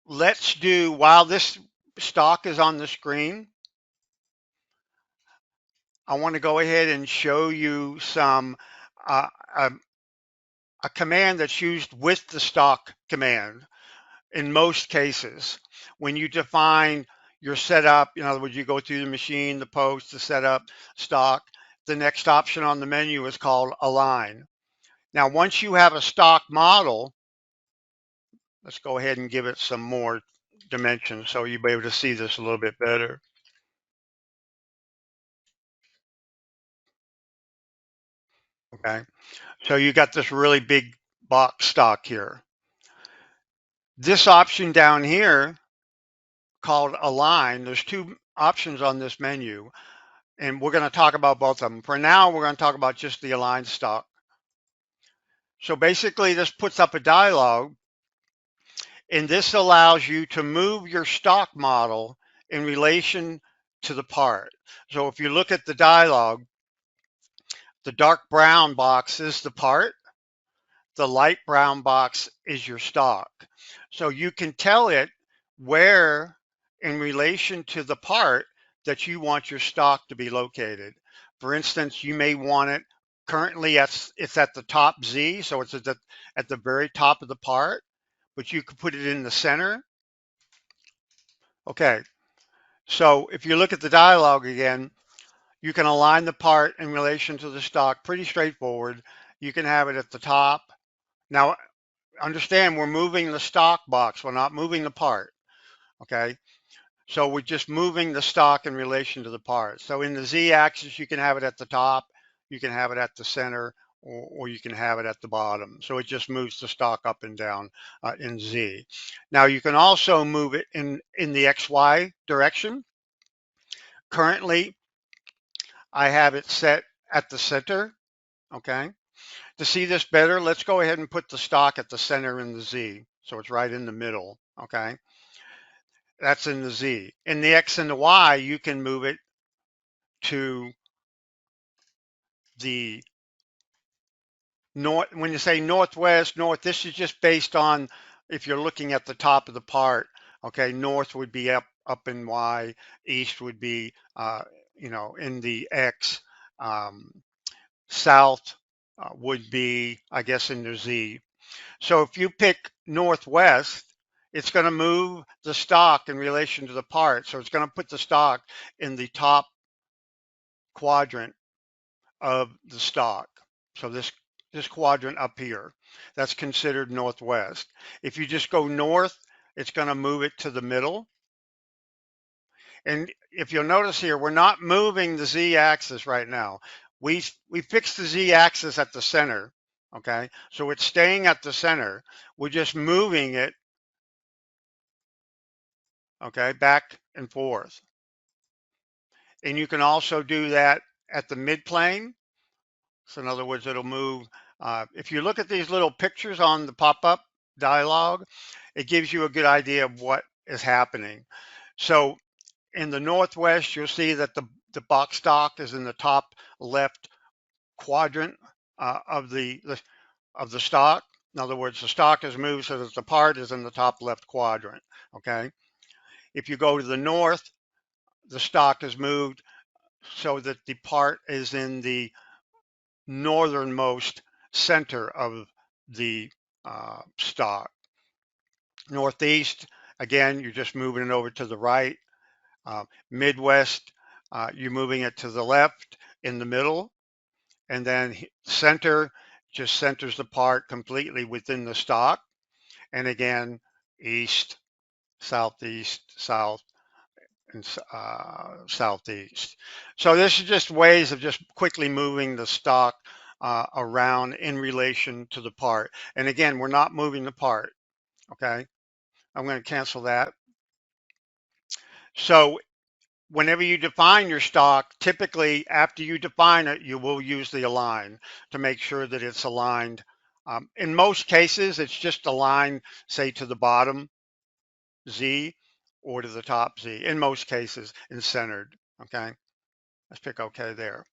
let's do, while this stock is on the screen, I want to go ahead and show you some uh, a, a command that's used with the stock command in most cases. When you define your setup, in other words, you go through the machine, the post, the setup, stock, the next option on the menu is called align. Now, once you have a stock model, let's go ahead and give it some more dimensions so you'll be able to see this a little bit better. Okay, so you got this really big box stock here. This option down here called align, there's two options on this menu, and we're going to talk about both of them. For now, we're going to talk about just the align stock. So basically, this puts up a dialog, and this allows you to move your stock model in relation to the part. So if you look at the dialog, the dark brown box is the part, the light brown box is your stock. So you can tell it where in relation to the part that you want your stock to be located. For instance, you may want it currently it's at the top Z, so it's at the very top of the part, but you could put it in the center. Okay, so if you look at the dialog again, you can align the part in relation to the stock, pretty straightforward. You can have it at the top. Now, understand we're moving the stock box, we're not moving the part, okay? So we're just moving the stock in relation to the part. So in the Z axis, you can have it at the top, you can have it at the center, or you can have it at the bottom. So it just moves the stock up and down in Z. Now you can also move it in the XY direction. Currently, I have it set at the center, okay? To see this better, let's go ahead and put the stock at the center in the Z. So it's right in the middle, okay? That's in the Z. In the X and the Y, you can move it to the north. When you say northwest, north, this is just based on if you're looking at the top of the part, okay? North would be up in Y, east would be, in the X, um, south would be, I guess, in the Z. So if you pick northwest, it's going to move the stock in relation to the part. So it's going to put the stock in the top quadrant of the stock. So this quadrant up here, that's considered northwest. If you just go north, it's going to move it to the middle. And if you'll notice here, we're not moving the Z-axis right now. We fixed the Z-axis at the center, okay? So it's staying at the center. We're just moving it, okay, back and forth. And you can also do that at the midplane. So in other words, it'll move. If you look at these little pictures on the pop-up dialog, it gives you a good idea of what is happening. So in the northwest, you'll see that the box stock is in the top left quadrant of the stock. In other words, the stock is moved so that the part is in the top left quadrant. Okay. If you go to the north, the stock is moved so that the part is in the northernmost center of the stock. Northeast, again, you're just moving it over to the right. Midwest, you're moving it to the left in the middle. And then center just centers the part completely within the stock. And again, east, southeast, south, and southeast. So this is just ways of just quickly moving the stock around in relation to the part. And again, we're not moving the part, okay? I'm going to cancel that. So whenever you define your stock, typically after you define it, you will use the align to make sure that it's aligned. In most cases, it's just aligned, say, to the bottom Z or to the top Z, in most cases, and centered, okay? Let's pick OK there.